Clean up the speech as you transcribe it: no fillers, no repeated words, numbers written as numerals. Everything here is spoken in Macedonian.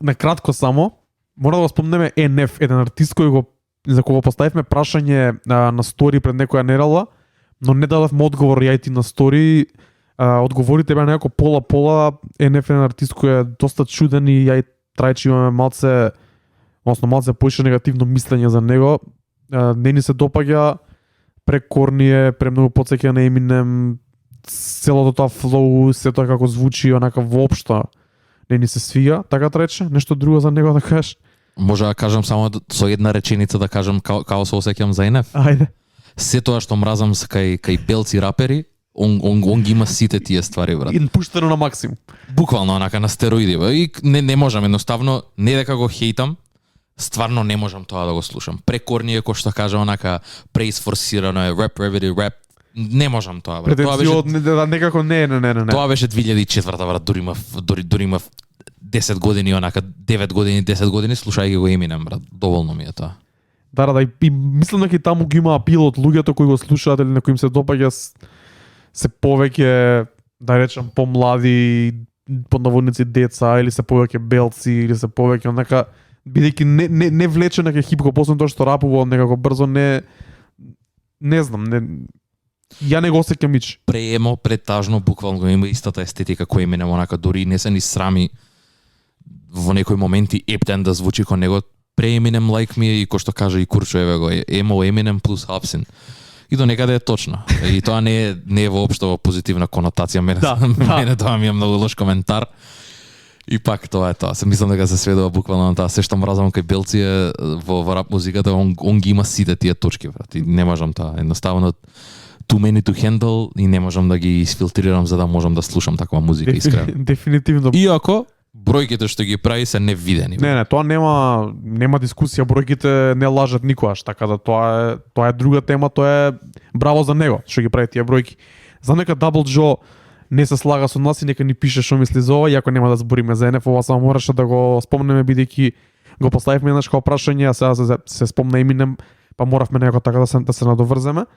на кратко само, мора да го спомнеме NF, еден артист кој го за кого поставивме прашање на стори пред некоја нерала, но не дадавме одговор ја и ти на стори. Одговорите беа некако пола-пола. NF е еден артист кој е доста чуден и ја и Трајче имаме малце поише негативно мислење за него. Не ни се допаѓа, прекорни е, премногу потсеќа на Eminem, целото тоа флоу, се тоа како звучи, онака воопшто не ни се свига, така Трајче, нешто друго за него да кажеш? Може да кажам само со една реченица да кажам како се осеќам за NF. Ајде. Се тоа што мразам кај белци рапери, он ги има сите тие ствари, брат. И пуштено на максимум. Буквално онака на стероиди, бе. И не можам едноставно, не дека го хейтам, стварно не можам тоа да го слушам. Прекорни е кој што кажа онака преисфорсирано е, рап, рap, не можам тоа, брат. Тоа беше некако не. Тоа беше 2004-та, брат, дури има 10 години онака, 9 години, 10 години слушајќи го Eminem, брат. Доволно ми е тоа. Да, и мислам дека и таму ги има апил од луѓето кои го слушаат или на кои им се допаѓа се повеќе, да речам, помлади, под наводници деца, или се повеќе белци, или се повеќе онака, бидејќи не влече на хип-хоп, освен тоа што рапува некако брзо, не знам, ја не го осеќам ич. Преемо, претажно, буквално има истата естетика која Eminem, онака дури не се ни срами во некои моменти ептен да звучи кон него. Pre-Eminem like ми е и кој што кажа и Курчо, еве го, емо Eminem плюс Hapsin. И до некаде е точно. И тоа не е воопшто во позитивна конотација. Мене тоа ми е многу лош коментар. И пак тоа е тоа. Се мислам дека се сведува буквално на тоа. Се што мразам кај белци е во рап музиката, он ги има сите тие точки, брат. И не можам тоа. Едноставно too many to handle и не можам да ги изфилтрирам за да можам да слушам таква музика искрено. Дефинитивно. Иако бројките што ги прави се невидени. Не, тоа нема дискусија, бројките не лажат никогаш, така да тоа е друга тема, тоа е браво за него што ги прави тие бројки. За нека Double Joe не се слага со нас и нека ни пише што мисли за ова, иако нема да збориме за NF, ова само мораше да го спомнеме бидејќи го поставивме еднаш како прашање, а сега се спомна Eminem, па моравме некако така да се надоврземе.